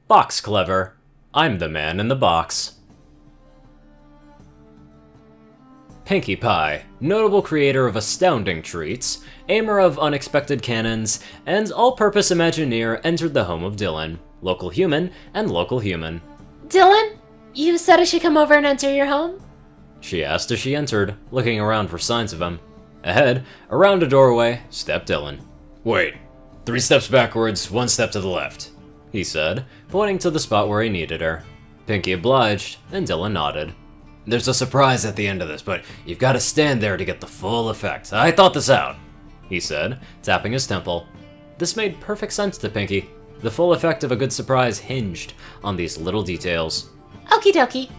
Box clever. I'm the man in the box. Pinkie Pie, notable creator of astounding treats, aimer of unexpected cannons, and all-purpose Imagineer, entered the home of Dylan, local human, and local human. Dylan, you said I should come over and enter your home? She asked as she entered, looking around for signs of him. Ahead, around a doorway, stepped Dylan. "Wait, 3 steps backwards, 1 step to the left," he said, pointing to the spot where he needed her. Pinkie obliged, and Dylan nodded. "There's a surprise at the end of this, but you've got to stand there to get the full effect. I thought this out," he said, tapping his temple. This made perfect sense to Pinkie. The full effect of a good surprise hinged on these little details. Okie dokie.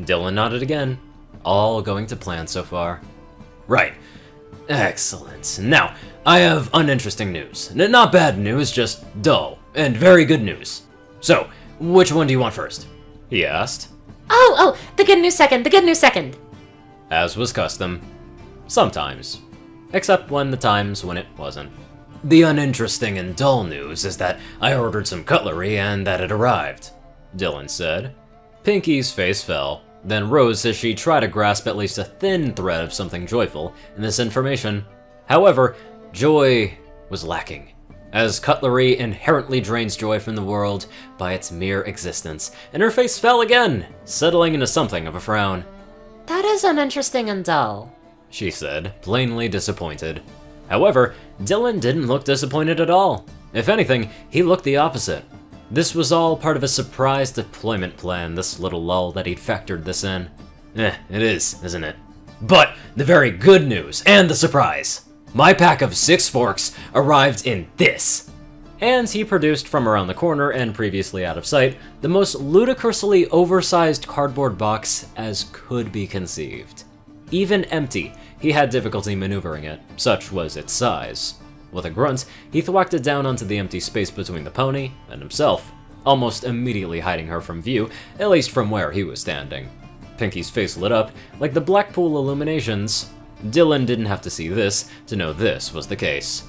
Dylan nodded again. All going to plan so far. Right. Excellent. Now, I have uninteresting news. Not bad news, just dull. And very good news. So, which one do you want first? He asked. Oh, the good news second, the good news second. As was custom. Sometimes. Except when the times when it wasn't. The uninteresting and dull news is that I ordered some cutlery and that it arrived, Dylan said. Pinkie's face fell, then rose as she tried to grasp at least a thin thread of something joyful in this information. However, joy was lacking, as cutlery inherently drains joy from the world by its mere existence, and her face fell again, settling into something of a frown. That is uninteresting and dull, she said, plainly disappointed. However, Dylan didn't look disappointed at all. If anything, he looked the opposite. This was all part of a surprise deployment plan, this little lull that he'd factored this in. It is, isn't it? But the very good news, and the surprise! My pack of 6 forks arrived in this! And he produced from around the corner and previously out of sight, the most ludicrously oversized cardboard box as could be conceived. Even empty, he had difficulty maneuvering it, such was its size. With a grunt, he thwacked it down onto the empty space between the pony and himself, almost immediately hiding her from view, at least from where he was standing. Pinkie's face lit up, like the Blackpool illuminations. Dylan didn't have to see this to know this was the case.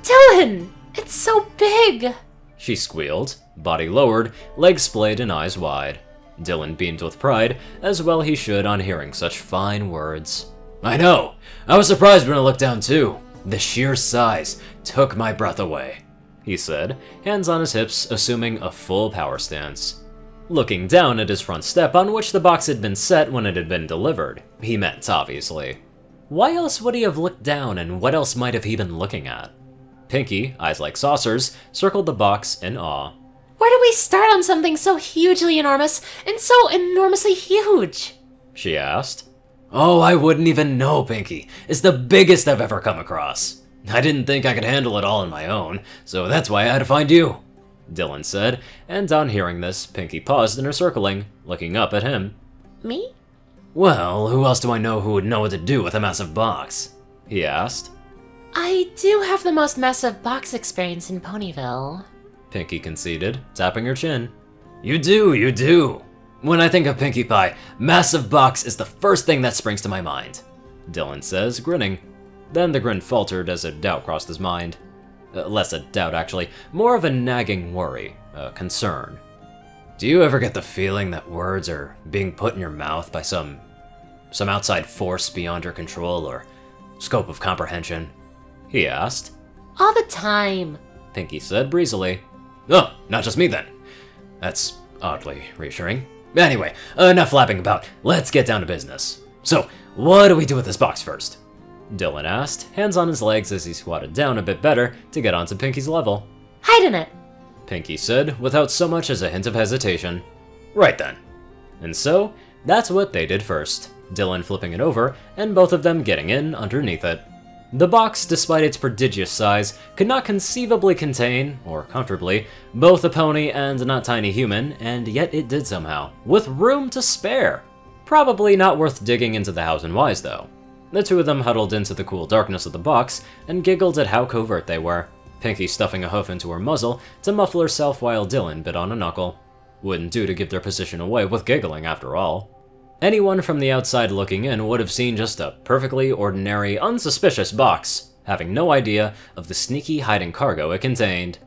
Dylan! It's so big! She squealed, body lowered, legs splayed and eyes wide. Dylan beamed with pride, as well he should on hearing such fine words. I know! I was surprised when I looked down too. The sheer size took my breath away, he said, hands on his hips, assuming a full power stance. Looking down at his front step on which the box had been set when it had been delivered, he meant obviously. Why else would he have looked down, and what else might have he been looking at? Pinkie, eyes like saucers, circled the box in awe. Where do we start on something so hugely enormous and so enormously huge? She asked. Oh, I wouldn't even know, Pinkie. It's the biggest I've ever come across. I didn't think I could handle it all on my own, so that's why I had to find you, Dylan said, and on hearing this, Pinkie paused in her circling, looking up at him. Me? Well, who else do I know who would know what to do with a massive box? He asked. I do have the most massive box experience in Ponyville, Pinkie conceded, tapping her chin. You do, you do. When I think of Pinkie Pie, massive box is the first thing that springs to my mind, Dylan says, grinning. Then the grin faltered as a doubt crossed his mind. Less a doubt, actually. More of a nagging worry, a concern. Do you ever get the feeling that words are being put in your mouth by some outside force beyond your control or scope of comprehension? He asked. All the time, Pinkie said breezily. Oh, not just me then. That's oddly reassuring. Anyway, enough flapping about. Let's get down to business. So, what do we do with this box first? Dylan asked, hands on his legs as he squatted down a bit better to get onto Pinkie's level. Hide in it, Pinkie said, without so much as a hint of hesitation. Right then. And so, that's what they did first. Dylan flipping it over, and both of them getting in underneath it. The box, despite its prodigious size, could not conceivably contain, or comfortably, both a pony and a not tiny human, and yet it did somehow, with room to spare. Probably not worth digging into the hows and whys, though. The two of them huddled into the cool darkness of the box, and giggled at how covert they were, Pinkie stuffing a hoof into her muzzle to muffle herself while Dylan bit on a knuckle. Wouldn't do to give their position away with giggling, after all. Anyone from the outside looking in would have seen just a perfectly ordinary, unsuspicious box, having no idea of the sneaky hiding cargo it contained.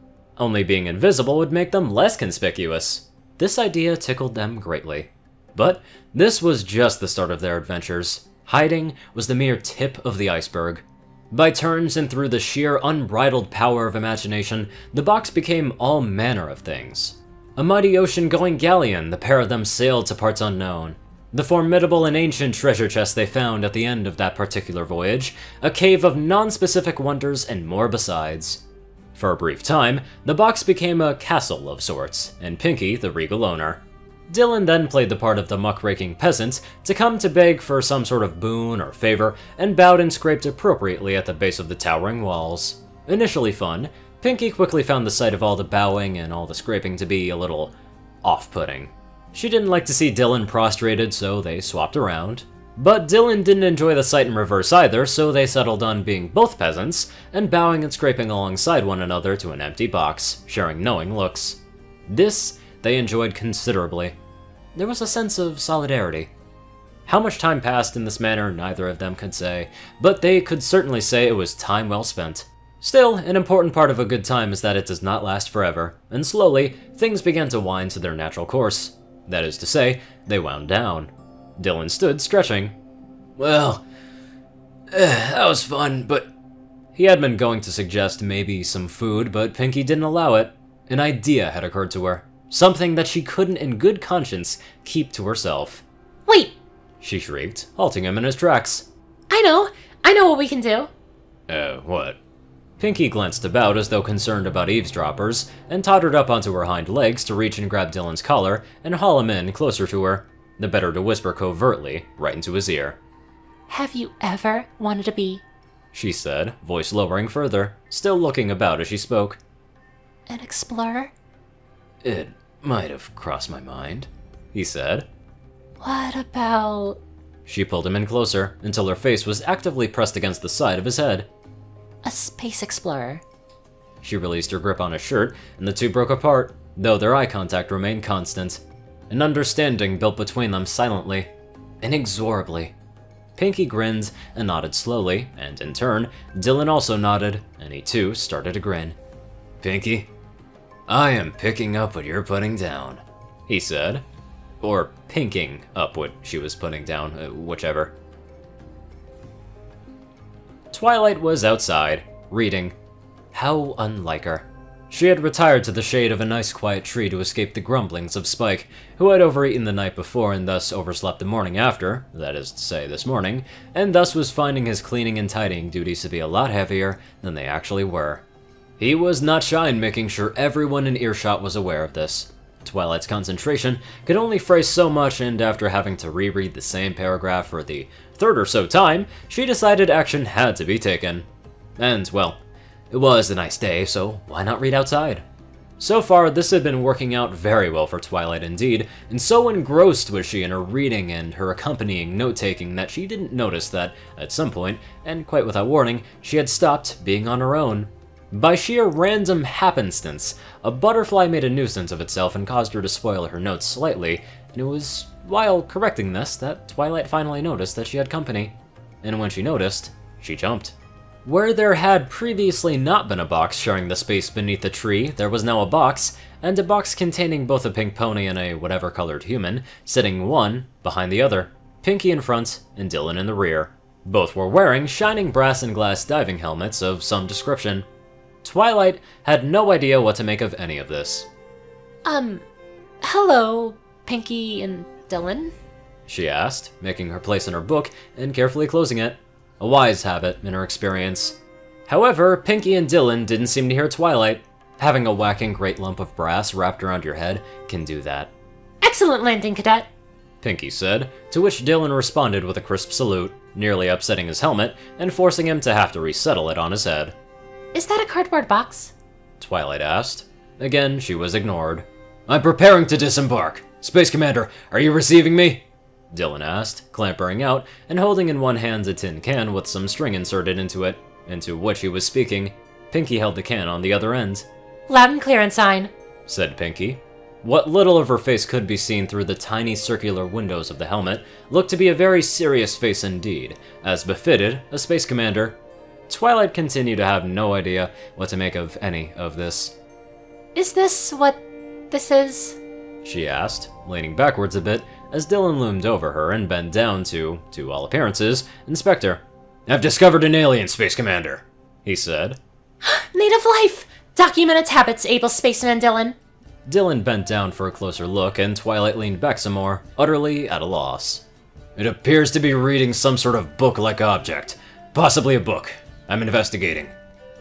Only being invisible would make them less conspicuous. This idea tickled them greatly. But this was just the start of their adventures. Hiding was the mere tip of the iceberg. By turns and through the sheer unbridled power of imagination, the box became all manner of things. A mighty ocean-going galleon, the pair of them sailed to parts unknown. The formidable and ancient treasure chest they found at the end of that particular voyage, a cave of non-specific wonders, and more besides. For a brief time, the box became a castle of sorts, and Pinky the regal owner. Dylan then played the part of the muckraking peasant to come to beg for some sort of boon or favor, and bowed and scraped appropriately at the base of the towering walls. Initially fun, Pinky quickly found the sight of all the bowing and all the scraping to be a little off-putting. She didn't like to see Dylan prostrated, so they swapped around. But Dylan didn't enjoy the sight in reverse either, so they settled on being both peasants, and bowing and scraping alongside one another to an empty box, sharing knowing looks. This they enjoyed considerably. There was a sense of solidarity. How much time passed in this manner, neither of them could say, but they could certainly say it was time well spent. Still, an important part of a good time is that it does not last forever, and slowly, things began to wind to their natural course. That is to say, they wound down. Dylan stood, stretching. Well, that was fun, but... He had been going to suggest maybe some food, but Pinky didn't allow it. An idea had occurred to her. Something that she couldn't in good conscience keep to herself. Wait! She shrieked, halting him in his tracks. I know what we can do. What? Pinky glanced about as though concerned about eavesdroppers, and tottered up onto her hind legs to reach and grab Dylan's collar and haul him in closer to her, the better to whisper covertly right into his ear. Have you ever wanted to be? She said, voice lowering further, still looking about as she spoke. An explorer? It might have crossed my mind, he said. What about... She pulled him in closer, until her face was actively pressed against the side of his head. a space explorer? She released her grip on his shirt, and the two broke apart, though their eye contact remained constant. An understanding built between them silently, inexorably. Pinky grinned and nodded slowly, and in turn, Dylan also nodded, and he too started to grin. "Pinky, I am picking up what you're putting down," he said. Or pinking up what she was putting down, whichever. Twilight was outside, reading. How unlike her. She had retired to the shade of a nice quiet tree to escape the grumblings of Spike, who had overeaten the night before and thus overslept the morning after, that is to say this morning, and thus was finding his cleaning and tidying duties to be a lot heavier than they actually were. He was not shy in making sure everyone in earshot was aware of this. Twilight's concentration could only phrase so much, and after having to reread the same paragraph for the third or so time, she decided action had to be taken. And, well, it was a nice day, so why not read outside? So far, this had been working out very well for Twilight indeed, and so engrossed was she in her reading and her accompanying note-taking that she didn't notice that, at some point, and quite without warning, she had stopped being on her own. By sheer random happenstance, a butterfly made a nuisance of itself and caused her to spoil her notes slightly, and it was while correcting this that Twilight finally noticed that she had company. And when she noticed, she jumped. Where there had previously not been a box sharing the space beneath the tree, there was now a box, and a box containing both a pink pony and a whatever-colored human, sitting one behind the other, Pinky in front and Dylan in the rear. Both were wearing shining brass and glass diving helmets of some description. Twilight had no idea what to make of any of this. Hello, Pinky and Dylan? She asked, making her place in her book and carefully closing it. A wise habit in her experience. However, Pinky and Dylan didn't seem to hear Twilight. Having a whacking great lump of brass wrapped around your head can do that. Excellent landing, Cadet! Pinky said, to which Dylan responded with a crisp salute, nearly upsetting his helmet and forcing him to have to resettle it on his head. Is that a cardboard box? Twilight asked. Again, she was ignored. "I'm preparing to disembark. Space Commander, are you receiving me?" Dylan asked, clambering out and holding in one hand a tin can with some string inserted into it, into which he was speaking. Pinky held the can on the other end. "Loud and clear, Ensign," said Pinky. What little of her face could be seen through the tiny circular windows of the helmet looked to be a very serious face indeed, as befitted a Space Commander. Twilight continued to have no idea what to make of any of this. Is this what this is? She asked, leaning backwards a bit as Dylan loomed over her and bent down to all appearances, inspect her. "I've discovered an alien, Space Commander," he said. Native life! Document its habits, able spaceman Dylan. Dylan bent down for a closer look, and Twilight leaned back some more, utterly at a loss. "It appears to be reading some sort of book-like object. Possibly a book. I'm investigating,"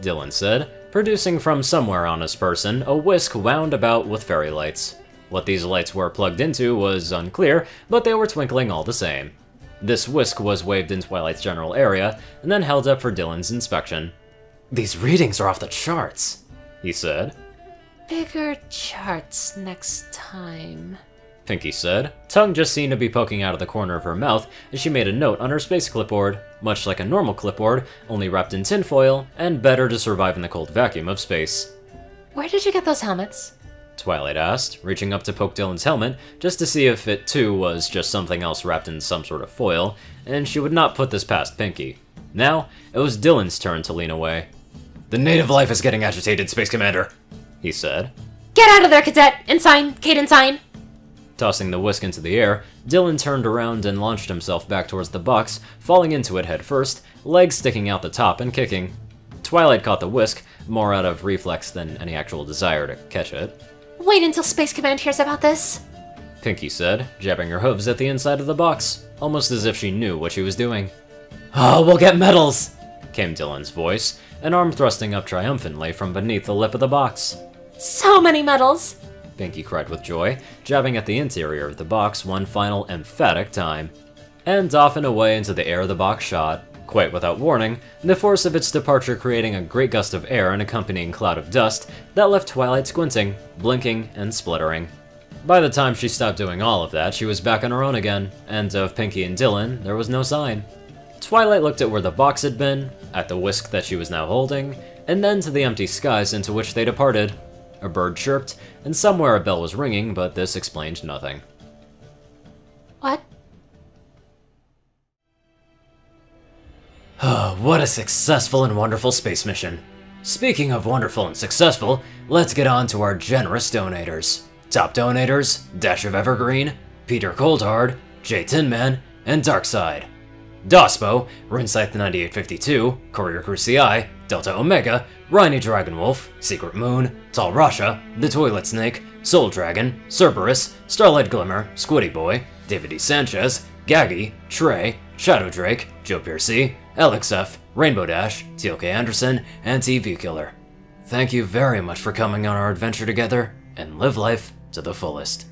Dylan said, producing from somewhere on his person a whisk wound about with fairy lights. What these lights were plugged into was unclear, but they were twinkling all the same. This whisk was waved in Twilight's general area, and then held up for Dylan's inspection. "These readings are off the charts," he said. Bigger charts next time, Pinky said. Tongue just seemed to be poking out of the corner of her mouth as she made a note on her space clipboard, much like a normal clipboard, only wrapped in tinfoil, and better to survive in the cold vacuum of space. Where did you get those helmets? Twilight asked, reaching up to poke Dylan's helmet, just to see if it too was just something else wrapped in some sort of foil, and she would not put this past Pinky. Now, it was Dylan's turn to lean away. "The native life is getting agitated, Space Commander," he said. Get out of there, cadet! Ensign! Cadensign! Tossing the whisk into the air, Dylan turned around and launched himself back towards the box, falling into it head first, legs sticking out the top and kicking. Twilight caught the whisk, more out of reflex than any actual desire to catch it. Wait until Space Command hears about this, Pinky said, jabbing her hooves at the inside of the box, almost as if she knew what she was doing. "Oh, we'll get medals!" came Dylan's voice, an arm thrusting up triumphantly from beneath the lip of the box. So many medals! Pinky cried with joy, jabbing at the interior of the box one final emphatic time. And off and away into the air the box shot, quite without warning, the force of its departure creating a great gust of air and accompanying cloud of dust that left Twilight squinting, blinking, and spluttering. By the time she stopped doing all of that, she was back on her own again, and of Pinky and Dylan, there was no sign. Twilight looked at where the box had been, at the whisk that she was now holding, and then to the empty skies into which they departed. A bird chirped, and somewhere a bell was ringing, but this explained nothing. What? What a successful and wonderful space mission. Speaking of wonderful and successful, let's get on to our generous donators. Top donators, Dash of Evergreen, Peter Coulthard, J Tinman, and Darkside. Dospo, Runescythe 9852, CourierCruz CI, Delta Omega, Ryanny Dragonwolf, Secret Moon, Tallrascha, The Toilet Snake, SoulDragon, Cerberus, Starlight Glimmer, Squiddy Boy, David E. Sanchez, Gaggy, Trey, Shadow Drake, Joe Piercy, LXF, Rainbow Dash, Teal K. Anderson, and TV Killer. Thank you very much for coming on our adventure together, and live life to the fullest.